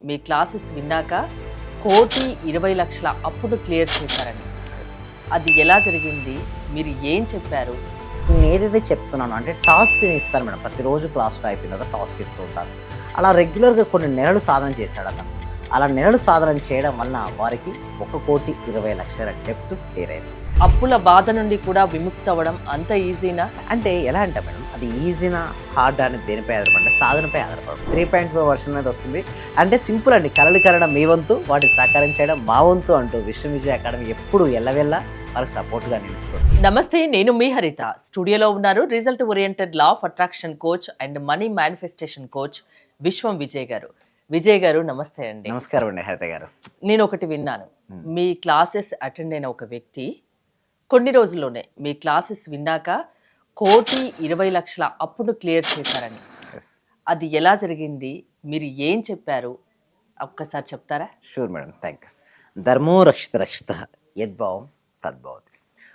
మీ classes విన్నాక 1,20,00,000 అప్పును clear చేశారండి. అది ఎలా జరిగింది? మీరు ఏం చెప్పారు? నేను ఏదైతే చెప్తున్నానో అంటే టాస్క్‌ని ఇస్తాను మేడం. ప్రతిరోజు క్లాస్‌లో అయిపోయిన తర్వాత టాస్క్ ఇస్తూ ఉంటారు. అలా రెగ్యులర్‌గా కొన్ని నెలలు సాధన చేశాడతను. అలా నెలలు సాధన చేయడం వలన వారికి 1,20,00,000 డెబ్ట్ క్లియర్ అయింది. అప్పుల బాధ నుండి కూడా విముక్తవ్వడం అంత ఈజీనా? అంటే ఎలా అంటే మేడం, అది ఈజీనా, హార్డా అనేది దేనిపై ఆధారపడి సాధనపై ఆధారపడి 3.5 వర్షన్ అనేది వస్తుంది. అంటే సింపుల్ అండి. కలలు కనడం మీ వంతు, వాటిని సాకారం చేయడం మా వంతు అంటూ విశ్వ విజయ అకాడమీ ఎప్పుడు ఎల్లవెల్లా వాళ్ళకి సపోర్ట్‌గా నిలుస్తుంది. నమస్తే, నేను మీ హరిత. స్టూడియోలో ఉన్నారు result oriented law of attraction coach and money manifestation coach విశ్వం విజయ్ గారు. విజయ్ గారు నమస్తే అండి. నమస్కారం అండి హరిత గారు. నేను ఒకటి విన్నాను. మీ క్లాసెస్ అటెండ్ అయిన ఒక వ్యక్తి కొన్ని రోజుల్లోనే మీ క్లాసెస్ విన్నాక 1,20,00,000 అప్పును క్లియర్ చేశారని. యెస్. అది ఎలా జరిగింది? మీరు ఏం చెప్పారు? ఒక్కసారి చెప్తారా? Sure madam. Thank you. ధర్మో రక్షిత రక్షితః యద్భావం తద్భవతి.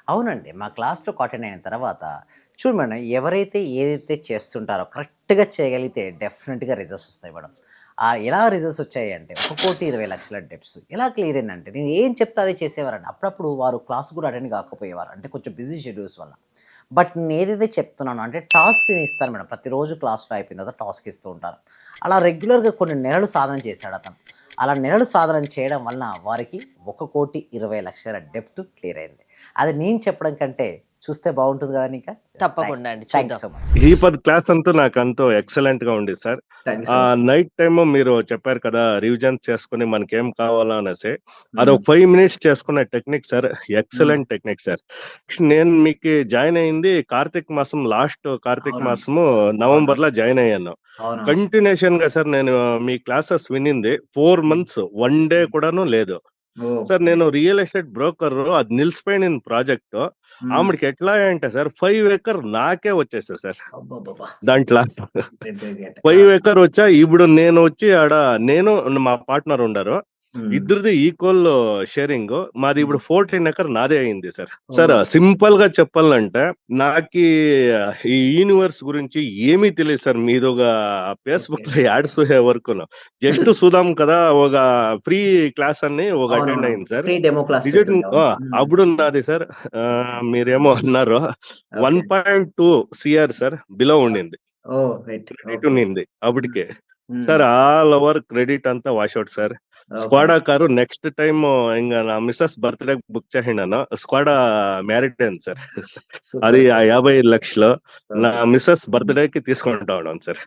అవునండి. మా క్లాస్‌లో అటెండ్ అయిన తర్వాత చూడు మేడం, ఎవరైతే ఏదైతే చేస్తుంటారో కరెక్ట్‌గా చేయగలిగితే డెఫినిట్‌గా రిజల్ట్స్ వస్తాయి మేడం. ఎలా రిజల్ట్స్ వచ్చాయి అంటే 1,20,00,000 డెబ్ట్స్ ఎలా క్లియర్ అయిందంటే నేను ఏం చెప్తే అదే చేసేవారండి. అప్పుడప్పుడు వారు క్లాస్ కూడా అటెండ్ కాకపోయేవారు. అంటే కొంచెం బిజీ షెడ్యూల్స్ వల్ల. బట్ నేను ఏదైతే చెప్తున్నానో అంటే టాస్క్‌ని ఇస్తాను మేడం. ప్రతిరోజు క్లాస్‌లో అయిపోయిన తర్వాత టాస్క్ ఇస్తూ ఉంటారు. అలా రెగ్యులర్‌గా కొన్ని నెలలు సాధన చేశాడతను. అలా నెలలు సాధన చేయడం వలన వారికి 1,20,00,000 డెబ్ట్ క్లియర్ అయింది. అది నేను చెప్పడం కంటే చూస్తే బాగుంటుంది కదా నీకా? తప్పకుండా అండి. థాంక్ యూ చూద్దాం. So much. ఈ 10 క్లాస్ అంతా నాకంతో ఎక్సలెంట్‌గా ఉండేది sir. Thank you so much. Night time మీరు చెప్పారు కదా! రివిజన్ చేసుకొని మనకేం కావాలో అనేసి. అదొక హ్మ్. 5 మినిట్స్ చేసుకునే టెక్నిక్ సార్. హ్మ్. Excellent technique sir. నేను మీకు జాయిన్ అయింది కార్తీక మాసం లాస్ట్ కార్తీక అవునండి. మాసము అవునండి. నవంబర్‌లో జాయిన్ అయ్యాను. అవునవును. కంటిన్యూషన్‌గా సార్ నేను మీ క్లాసెస్ వినింది 4 హ్మ్. మంత్స్ 1 డే హ్మ్. కూడాను లేదు. ఓహ్! సార్ నేను గ్రేట్. Real estate broker. అది నిలిసిపోయిన ప్రాజెక్టు. హ్మ్. ఆమెడికి ఎట్లా అంటే సార్ 5 ఎకర్ నాకే వచ్చేసాయి సార్. అబ్బబ్బబ్బా! దాంట్ల గ్రేట్, గ్రేట్, గ్రేట్. 5 ఎకర్ వచ్చా. ఇప్పుడు నేను వచ్చి ఆడ నేను మా పార్ట్నర్ ఉండారు. హ్మ్. ఇద్దరిది ఈక్వల్ షేరింగ్. మాది హ్మ్. ఇప్పుడు 14 ఎకర్ నాదే అయింది సార్. సార్ ఓహ్! సింపుల్‌గా చెప్పాలంటే నాకీ ఈ యూనివర్స్ గురించి ఏమీ తెలీదు సార్. మీదొక ఓకే. ఫేస్‌బుక్‌లో యాడ్స్ వరకును. జస్ట్ చూద్దాం కదా! ఒక ఫ్రీ క్లాస్ అని ఒక అటెండ్ అవునవును. అయింది సార్. ఫ్రీ డెమో క్లాస్ నిజం పెట్టుండే. అవును. హ్మ్. అప్పుడు నాది సార్ మీరేమో అన్నారు ఓకే. 1.2 సీఆర్ సార్ బిలో ఉండింది. ఓహ్! గ్రేట్. Credit okay. ఉన్నింది హ్మ్. అప్పటికే. Hmm. Sir all over credit అంతా wash out sir. Okay. Skoda car next time ఇంగ నా మిసెస్ బర్త్‌డేకి బుక్ చేసిండాను. స్క్వాడా మ్యారిడ్ అయింది సార్. అది సూపర్ ఆ సార్. 55,00,000 నా ఓకే. మిసెస్ బర్త్‌డేకి తీసుకుంటా ఉన్నాను సార్.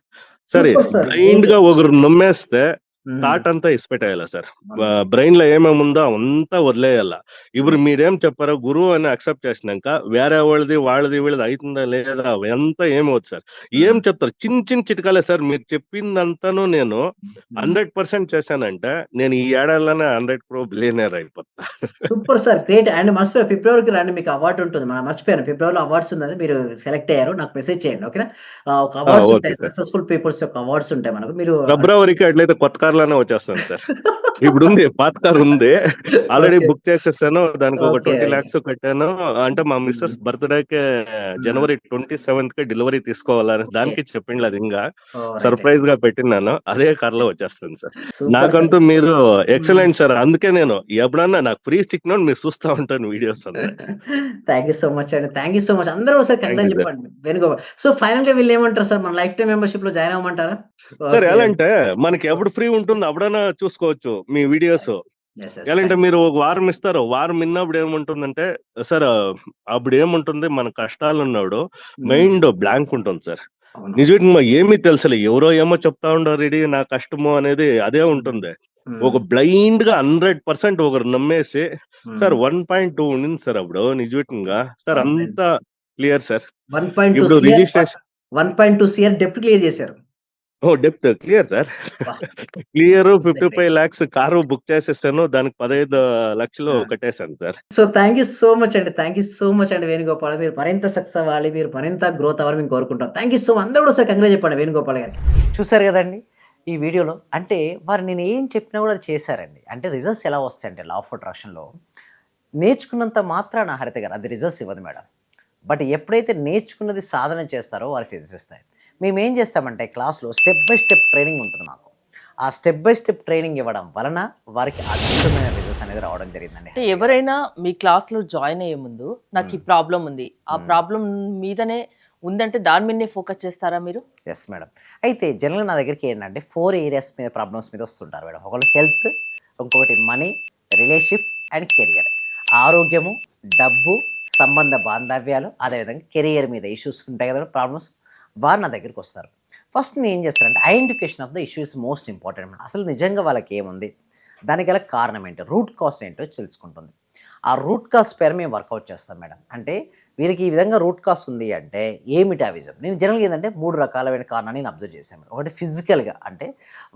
సరే సూపర్ సార్. గ్రేట్. బ్లైండ్‌గా ఒకరు నమ్మేస్తే హ్మ్. థాట్ అంతా ఇసిపెట్టేయాల సార్. అవును. బ్రెయిన్‌లో ఏమేముందో అంతా వదిలేయాల. ఇప్పుడు గ్రేట్. మీరేం చెప్పారో గురువు అని యాక్సెప్ట్ చేసినంక వేరే వాళ్ళది వీళ్ళది అయితుందా లేదా అవంతా ఏమవుద్దు సార్. ఏం హ్మ్. చెప్తారు చిన్న చిట్కాలే సార్. మీరు చెప్పిందంతాను నేను హ్మ్. 100% చేశానంటే నేను ఈ ఏడాదిలోనే 100 ప్రో బిలియనీర్ అయిపోతా. Super sir. గ్రేట్. అండ్ మర్చిపోయా ఫిబ్రవరికి రండి. మీకు అవార్డ్ ఉంటుంది. మర్చిపోయాను. ఫిబ్రవరిలో అవార్డ్స్ ఉన్నది. మీరు సెలెక్ట్ అయ్యారు. నాకు మెసేజ్ చేయండి. ఓకేనా? ఒక అవార్డ్స్ ఓకే ఉంటాయి. సార్. సక్సెస్‌ఫుల్ పీపుల్స్ యొక్క అవార్డ్స్ ఉంటాయి మనకు. మీరు ఫిబ్రవరికి అట్లయితే కొత్త కార్‌లోనే వచ్చేస్తాను సార్. ఇప్పుడుంది. పాత కార్ ఉంది. Already okay. బుక్ చేసేసాను. దానికి ఒక ఓకే. 20,00,000 కట్టాను. అంటే మా హ్మ్. మిసెస్ బర్త్‌డేకే హ్మ్. జనవరి 27కే డెలివరీ తీసుకోవాలని ఓకే. దానికి చెప్పిండ్లు అది ఇంగా. ఓహ్! రైట్. రైట్. సర్ప్రైజ్‌గా పెట్టినాను. అదే కార్‌లో వచ్చేస్తాను సార్. Super sir. నాకంటూ మీరు హ్మ్. Excellent sir. అందుకే నేను ఎప్పుడన్నా నాకు ఫ్రీ చిక్కినప్పుడు మీరు చూస్తా ఉంటాను వీడియోస్ అంతా. థాంక్ యూ సో మచ్ అండి. Thank you so much. అందరూ ఒకసారి థాంక్ కంగ్రాట్స్ యూ సార్. చెప్పండి. వేణుగోపాల్. సో ఫైనల్‌గా వీళ్ళేమంటారు సార్? మన లైఫ్ టైమ్ మెంబర్‌షిప్‌లో జాయిన్ అవ్వమంటారా? Sir okay. ఎలా అంటే మనకి ఎప్పుడు ఫ్రీ ఉంటుందో అప్పుడన్నా చూసుకోవచ్చు మీ వీడియోస్. యెస్. యెస్. ఎలా అంటే థాంక్ యూ. మీరు ఒక వారం ఇస్తారు. వారం ఇన్నప్పుడు ఏముంటుందంటే సార్ అప్పుడేముంటుంది మన కష్టాలున్నప్పుడు హ్మ్. మైండ్ బ్లాంక్ ఉంటుంది సార్. అవునవును. నిజంగా ఏమీ తెలుసలే. ఎవరో ఏమో చెప్తా ఉండారు రెడీ నా కష్టము అనేది అదే హ్మ్. ఉంటుంది. హ్మ్. ఒక బ్లైండ్‌గా 100% ఒకరు నమ్మేసి సార్ హ్మ్. 1.2 ఉండింది సార్ అప్పుడు నిజంగా. సార్ 1. అంతా క్లియర్ సార్. 1.2 ఇప్పుడు సీఆర్ రిజిస్ట్రేషన్ 1.2 సీఆర్ డెప్ట్ క్లియర్ చేశారు. ఓహ్! Depth clear sir. అబ్బా! Clear great. 55,00,000 కారు బుక్ చేసేసాను. దానికి 15,00,000 ఆ! కట్టేసాను sir. So thank you so much అండి. థాంక్ యూ సో మచ్ అండి వేణుగోపాల్. మీరు మరింత సక్సెస్ అవ్వాలి. మీరు మరింత గ్రోత్ అవ్వాలని మేము కోరుకుంటాం. Thank you so much. అందరూ కూడా ఒకసారి కంగ్రాట్స్ చెప్పండి వేణుగోపాల్ గారికి. చూసారు గదండీ! ఈ వీడియోలో అంటే వారు నేను ఏం చెప్పినా గూడా అది చేశారండి. అంటే రిజల్ట్స్ ఎలా వస్తాయంటే లా ఆఫ్ అట్రాక్షన్‌లో నేర్చుకున్నంత మాత్రాన హరిత గారు అది రిజల్ట్స్ ఇవ్వదు మేడం. బట్ ఎప్పుడైతే నేర్చుకున్నది సాధన చేస్తారో వారికి రిజల్ట్స్ ఇస్తాయి. మేమేం చేస్తామంటే క్లాస్‌లో స్టెప్ బై స్టెప్ ట్రైనింగ్ ఉంటుంది మాకు. ఆ స్టెప్ బై స్టెప్ ట్రైనింగ్ ఇవ్వడం వలన వారికి అద్భుతమైన రిజల్ట్స్ అనేది రావడం జరిగిందండి. అంటే ఎవరైనా మీ క్లాస్లో జాయిన్ అయ్యే ముందు నాకు ఈ ప్రాబ్లం ఉంది, ఆ ప్రాబ్లం మీదనే ఉందంటే దాని మీదనే ఫోకస్ చేస్తారా మీరు? Yes madam. అయితే జనరల్‌గా నా దగ్గరికి ఏంటంటే 4 ఏరియాస్ మీద ప్రాబ్లమ్స్ మీద వస్తుంటారు మేడం. ఒకళ్ళు హెల్త్, ఇంకొకటి మనీ, రిలేషన్‌షిప్ అండ్ కెరియర్. ఆరోగ్యము, డబ్బు, సంబంధ బాంధవ్యాలు, అదేవిధంగా కెరియర్ మీద ఇష్యూస్ ఉంటాయి కదా ప్రాబ్లమ్స్. వారు నా దగ్గరికి వస్తారు. ఫస్ట్ నేను ఏం చేస్తానంటే identification of the issue is most important madam. అసలు నిజంగా వాళ్ళకి ఏముంది? దానికి గల కారణం ఏంటో, రూట్ కాజ్ ఏంటో తెలుసుకుంటుంది. ఆ రూట్ కాజ్ పేర మేము వర్కౌట్ చేస్తాం మేడం. అంటే వీరికి ఈ విధంగా రూట్ కాజ్ ఉంది అంటే ఏమిటి ఆ విజన్? నేను జనరల్‌గా ఏందంటే 3 రకాలైన కారణాన్ని నేను అబ్జర్వ్ చేశాను మేడం. ఒకటి ఫిజికల్‌గా, అంటే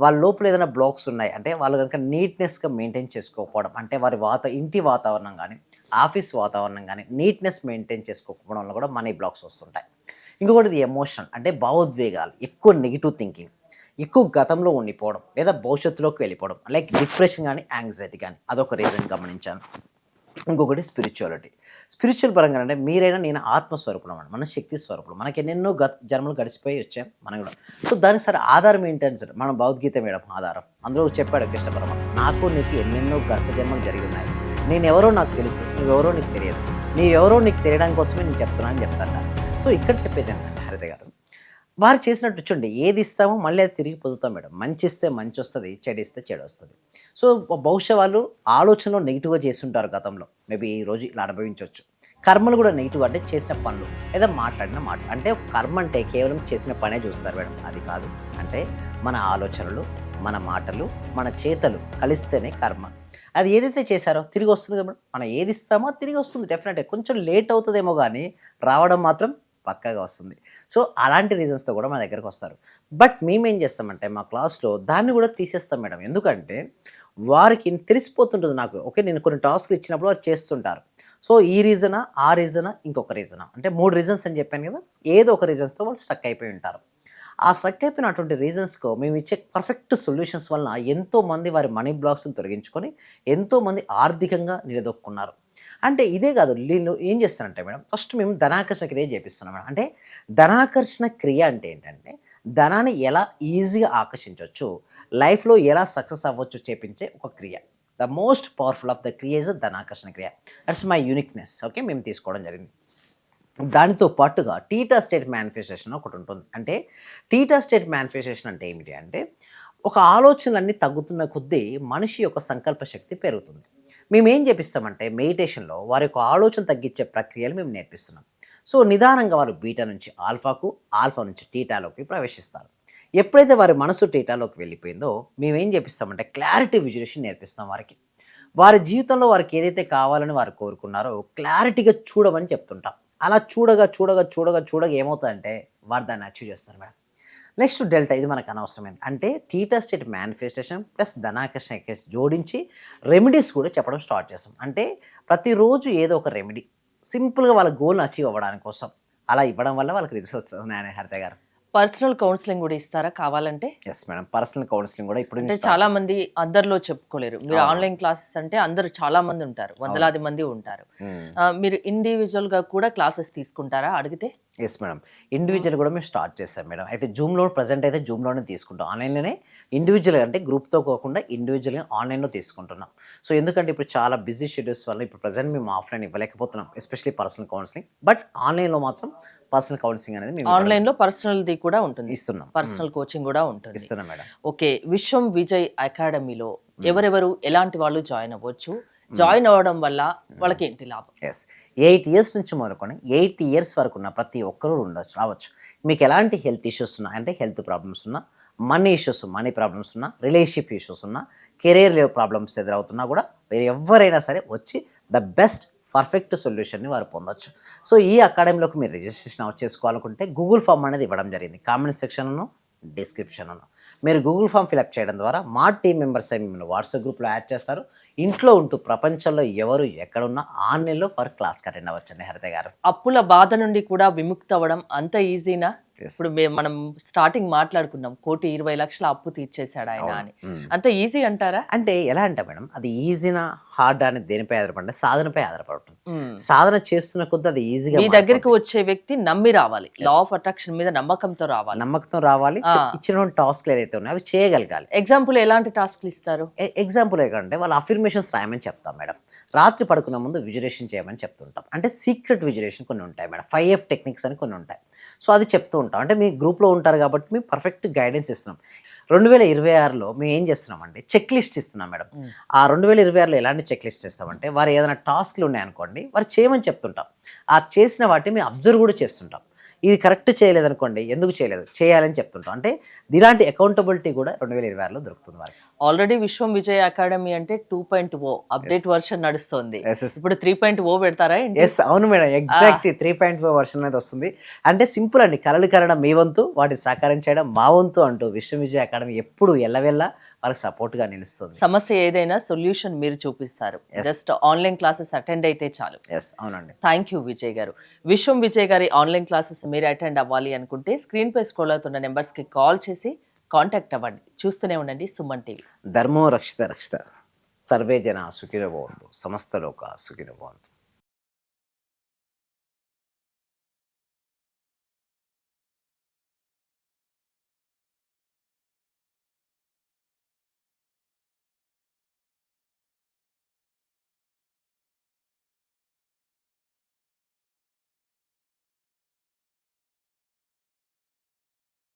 వాళ్ళ లోపల ఏదైనా బ్లాక్స్ ఉన్నాయి అంటే వాళ్ళు గనుక నీట్‌నెస్‌గా మెయింటైన్ చేసుకోకపోవడం, అంటే వారి ఇంటి వాతావరణం గానీ, ఆఫీస్ వాతావరణం గానీ నీట్‌నెస్ మెయింటైన్ చేసుకోకపోవడం వల్ల కూడా మనీ బ్లాక్స్ వస్తుంటాయి. ఇంకొకటిది ఎమోషన్, అంటే భావోద్వేగాలు, ఎక్కువ నెగెటివ్ థింకింగ్, ఎక్కువ గతంలో ఉండిపోవడం లేదా భవిష్యత్తులోకి వెళ్ళిపోవడం, లైక్ డిప్రెషన్ కానీ యాంగ్జైటీ కానీ, అదొక రీజన్ గమనించాను. ఇంకొకటి స్పిరిచువాలిటీ. స్పిరిచువల్ పరంగా అంటే మీరైనా నేను ఆత్మస్వరూపులం అండి, మన శక్తి స్వరూపులం, మనకి ఎన్నెన్నో జన్మలు గడిచిపోయి వచ్చాం మనం కూడా. సో దానికి సరే ఆధారం ఏంటంటే సార్ మన భగవద్గీత మేడం ఆధారం. అందులో చెప్పాడు కృష్ణ పరమాత్మ, నాకు నీకు ఎన్నెన్నో గత జన్మలు జరిగి ఉన్నాయి, నేనెవరో నాకు తెలుసు, నువ్వెవరో నీకు తెలియదు, నీవెవరో నీకు తెలియడం కోసమే నేను చెప్తున్నాను అని చెప్తాను. సో ఇక్కడ చెప్పేది ఏంటంటే హరిత గారు, వారు చేసినట్టు చూడండి, ఏది ఇస్తామో మళ్ళీ అది తిరిగి పొందుతాం మేడం. మంచి ఇస్తే మంచి వస్తుంది, చెడు ఇస్తే చెడు వస్తుంది. సో బహుశా వాళ్ళు ఆలోచనలో నెగిటివ్గా చేస్తుంటారు గతంలో, మేబీ ఈ రోజు ఇలా అనుభవించవచ్చు. కర్మలు కూడా నెగిటివ్, అంటే చేసిన పనులు లేదా మాట్లాడిన మాట, అంటే కర్మ అంటే కేవలం చేసిన పనే చూస్తారు మేడం, అది కాదు. అంటే మన ఆలోచనలు, మన మాటలు, మన చేతలు కలిస్తేనే కర్మ. అది ఏదైతే చేశారో తిరిగి వస్తుంది కదా మేడం. మనం ఏది ఇస్తామో తిరిగి వస్తుంది డెఫినెట్గా. కొంచెం లేట్ అవుతుందేమో కానీ రావడం మాత్రం పక్కాగా వస్తుంది. సో అలాంటి రీజన్స్తో కూడా మా దగ్గరకు వస్తారు. బట్ మేమేం చేస్తామంటే మా క్లాస్లో దాన్ని కూడా తీసేస్తాం మేడం. ఎందుకంటే వారికి తెలిసిపోతుంటుంది నాకు. ఓకే, నేను కొన్ని టాస్క్లు ఇచ్చినప్పుడు వారు చేస్తుంటారు. సో ఈ రీజనా, ఆ రీజనా, ఇంకొక రీజనా, అంటే 3 రీజన్స్ అని చెప్పాను కదా, ఏదో ఒక రీజన్స్తో వాళ్ళు స్ట్రక్ అయిపోయి ఉంటారు. ఆ స్ట్రక్ అయిపోయినటువంటి రీజన్స్‌కు మేము ఇచ్చే పర్ఫెక్ట్ సొల్యూషన్స్ వలన ఎంతోమంది వారి మనీ బ్లాక్స్‌ని తొలగించుకొని ఎంతోమంది ఆర్థికంగా నిలదొక్కున్నారు. అంటే ఇదే కాదు, నేను ఏం చేస్తానంటే మేడం, ఫస్ట్ మేము ధనాకర్షణ క్రియ చేపిస్తున్నాం మేడం. అంటే ధనాకర్షణ క్రియ అంటే ఏంటంటే ధనాన్ని ఎలా ఈజీగా ఆకర్షించవచ్చు, లైఫ్‌లో ఎలా సక్సెస్ అవ్వచ్చు చేపించే ఒక క్రియ. The most powerful of the క్రియ ఇస్ ధనాకర్షణ క్రియ. That's my uniqueness. ఓకే, మేము తీసుకోవడం జరిగింది. దానితో పాటుగా టీటా స్టేట్ మేనిఫెస్టేషన్ ఒకటి ఉంటుంది. అంటే టీటా స్టేట్ మేనిఫెస్టేషన్ అంటే ఏమిటి అంటే, ఒక ఆలోచనలన్నీ తగ్గుతున్న కొద్దీ మనిషి యొక్క సంకల్ప శక్తి పెరుగుతుంది. మేమేం చేపిస్తామంటే మెడిటేషన్లో వారి యొక్క ఆలోచన తగ్గించే ప్రక్రియలు మేము నేర్పిస్తున్నాం. సో నిదానంగా వారు బీటా నుంచి ఆల్ఫాకు, ఆల్ఫా నుంచి టీటాలోకి ప్రవేశిస్తారు. ఎప్పుడైతే వారి మనసు టీటాలోకి వెళ్ళిపోయిందో మేమేం చేపిస్తామంటే క్లారిటీ విజులేషన్ నేర్పిస్తాం వారికి. వారి జీవితంలో వారికి ఏదైతే కావాలని వారు కోరుకున్నారో క్లారిటీగా చూడమని చెప్తుంటాం. అలా చూడగా చూడగా చూడగా చూడగా ఏమవుతుందంటే వారు దాన్ని అచీవ్ చేస్తారు మేడం. నెక్స్ట్ డెల్టా, ఇది మనకు అనవసరమైంది. అంటే టీటా స్టేట్ మేనిఫెస్టేషన్ ప్లస్ ధనాకర్షణ జోడించి రెమెడీస్ కూడా చెప్పడం స్టార్ట్ చేస్తాం. అంటే ప్రతిరోజు ఏదో ఒక రెమెడీ సింపుల్గా వాళ్ళ గోల్ని అచీవ్ అవ్వడానికి కోసం అలా ఇవ్వడం వల్ల వాళ్ళకి రిజల్ట్స్ వస్తున్నాయని హరిత గారు. పర్సనల్ కౌన్సిలింగ్ కూడా ఇస్తారా కావాలంటే? ఎస్ మేడం, పర్సనల్ కౌన్సిలింగ్ కూడా ఇప్పుడు అంటే చాలా మంది అందరిలో చెప్పుకోలేరు. మీరు ఆన్లైన్ క్లాసెస్ అంటే అందరూ చాలా మంది ఉంటారు, వందలాది మంది ఉంటారు. మీరు ఇండివిజువల్ గా కూడా క్లాసెస్ తీసుకుంటారా అడిగితే? ఎస్ మేడం, ఇండివిజువల్ కూడా మేము స్టార్ట్ చేస్తాం మేడం. అయితే జూమ్లో ప్రజెంట్ అయితే జూమ్లోనే తీసుకుంటాం, ఆన్లైన్లోనే. ఇండివిజువల్ అంటే గ్రూప్తో కాకుండా ఇండివిజువల్గా ఆన్లైన్లో తీసుకుంటున్నాం. సో ఎందుకంటే ఇప్పుడు చాలా బిజీ షెడ్యూల్స్ వల్ల ఇప్పుడు ప్రజెంట్ మేము ఆఫ్లైన్ ఇవ్వలేకపోతున్నాం, ఎస్పెషల్లీ పర్సనల్ కౌన్సిలింగ్. బట్ ఆన్లైన్లో మాత్రం పర్సనల్ కౌన్సిలింగ్ అనేది మేము ఆన్లైన్ లో పర్సనల్ది కూడా ఉంటుంది, ఇస్తున్నాం, పర్సనల్ కోచింగ్ కూడా ఉంటుంది. ఇస్తున్నాం మేడం. ఓకే, విశ్వం విజయ్ అకాడమీలో ఎవరెవరు ఎలాంటి వాళ్ళు జాయిన్ అవ్వచ్చు? జాయిన్ అవ్వడం వల్ల వాళ్ళకి ఏంటి లాభం? ఎస్, 8 ఇయర్స్ నుంచి మొదలుకొని 8 ఇయర్స్ వరకు ఉన్న ప్రతి ఒక్కరూ రావచ్చు. మీకు ఎలాంటి హెల్త్ ఇష్యూస్ ఉన్నా, అంటే హెల్త్ ప్రాబ్లమ్స్ ఉన్నా, మనీ ఇష్యూస్, మనీ ప్రాబ్లమ్స్ ఉన్నా, రిలేషన్షిప్ ఇష్యూస్ ఉన్నా, కెరీర్ ప్రాబ్లమ్స్ ఎదురవుతున్నా కూడా మీరు ఎవరైనా సరే వచ్చి ద బెస్ట్ పర్ఫెక్ట్ సొల్యూషన్ని వారు పొందొచ్చు. సో ఈ అకాడమీలోకి మీరు రిజిస్ట్రేషన్ చేసుకోవాలనుకుంటే గూగుల్ ఫామ్ అనేది ఇవ్వడం జరిగింది, కామెంట్ సెక్షన్ను, డిస్క్రిప్షన్ను. మీరు గూగుల్ ఫామ్ ఫిలప్ చేయడం ద్వారా మా టీం మెంబర్స్ మిమ్మల్ని వాట్సాప్ గ్రూప్లో యాడ్ చేస్తారు. ఇంట్లో ఉంటూ ప్రపంచంలో ఎవరు ఎక్కడున్నా ఆన్లైన్లో ఫర్ క్లాస్కి అటెండ్ అవ్వచ్చండి హరిత గారు. అప్పుల బాధ నుండి కూడా విముక్తి అవ్వడం అంత ఈజీనా? ఇప్పుడు మనం స్టార్టింగ్ మాట్లాడుకున్నాం 1,20,00,000 అప్పు తీర్చేశాడు ఆయన అని, అంత ఈజీ అంటారా? అంటే ఎలా అంటే మేడం, అది ఈజీనా హార్డ్ అనేది దేనిపై ఆధారపడి సాధనపై ఆధారపడుతుంది. సాధన చేస్తున్న కొద్దీ అది ఈజీగా మీ దగ్గరికి వచ్చే వ్యక్తి నమ్మి రావాలి, లా ఆఫ్ అట్రాక్షన్ మీద నమ్మకంతో రావాలి. నమ్మకంతో రావాలి. ఇచ్చిన టాస్క్లు ఏదైతే ఉన్నాయో అవి చేయగలగాలి. ఎగ్జాంపుల్ ఎలాంటి టాస్క్లు ఇస్తారు? ఎగ్జాంపుల్ ఏంటంటే వాళ్ళ అఫర్మేషన్స్ రాయమని చెప్తాం మేడం. రాత్రి పడుకునే ముందు విజులేషన్ చేయమని చెప్తుంటాం. అంటే సీక్రెట్ విజులేషన్ కొన్ని ఉంటాయి మేడం, 5F టెక్నిక్స్ అని కొన్ని ఉంటాయి. సో అది చెప్తూ ఉంటాం. అంటే మీ గ్రూప్లో ఉంటారు కాబట్టి మేము పర్ఫెక్ట్ గైడెన్స్ ఇస్తున్నాం. 2026లో మేము ఏం చేస్తున్నామంటే చెక్ లిస్ట్ ఇస్తున్నాం మేడం. ఆ 2026లో ఎలాంటి చెక్ లిస్ట్ ఇస్తామంటే వారు ఏదైనా టాస్క్లు ఉన్నాయనుకోండి వారు చేయమని చెప్తుంటాం. ఆ చేసిన వాటిని మేము అబ్జర్వ్ కూడా చేస్తుంటాం. ఇది కరెక్ట్ చేయలేదనుకోండి, ఎందుకు చేయలేదు చేయాలని చెప్తుంటాం. అంటే ఇలాంటి అకౌంటబిలిటీ కూడా 2026లో దొరుకుతుంది వారికి. ఆల్రెడీ విశ్వం విజయ్ అకాడమీ అంటే 2.0 అప్డేట్ వర్షన్ నడుస్తుంది. ఇప్పుడు 3.0 పెడతారా? ఎస్, అవును మేడం, ఎగ్జాక్ట్లీ 3.0 వర్షన్ అనేది వస్తుంది. అంటే సింపుల్ అండి, కలలు కనడం మీ వంతు, వాటిని సాకారం చేయడం మా వంతు అంటూ విశ్వం విజయ్ అకాడమీ ఎప్పుడు ఎల్లవెల్లా వాళ్ళకి సపోర్ట్గా నిలుస్తుంది. సమస్య ఏదైనా సొల్యూషన్ మీరు చూపిస్తారు. జస్ట్ ఆన్లైన్ క్లాసెస్ అటెండ్ అయితే చాలు. ఎస్, అవునండి. థ్యాంక్ యూ విజయ్ గారు. విశ్వం విజయ్ గారి ఆన్లైన్ క్లాసెస్ మీరు అటెండ్ అవ్వాలి అనుకుంటే స్క్రీన్ పై స్క్రోల్ అవుతున్న నెంబర్స్కి కాల్ చేసి కాంటాక్ట్ అవ్వండి. చూస్తూనే ఉండండి సుమన్ టీవీ. ధర్మో రక్షిత రక్షిత, సర్వే జన సుఖినో భవంతు, సమస్త లోక సుఖినో భవంతు.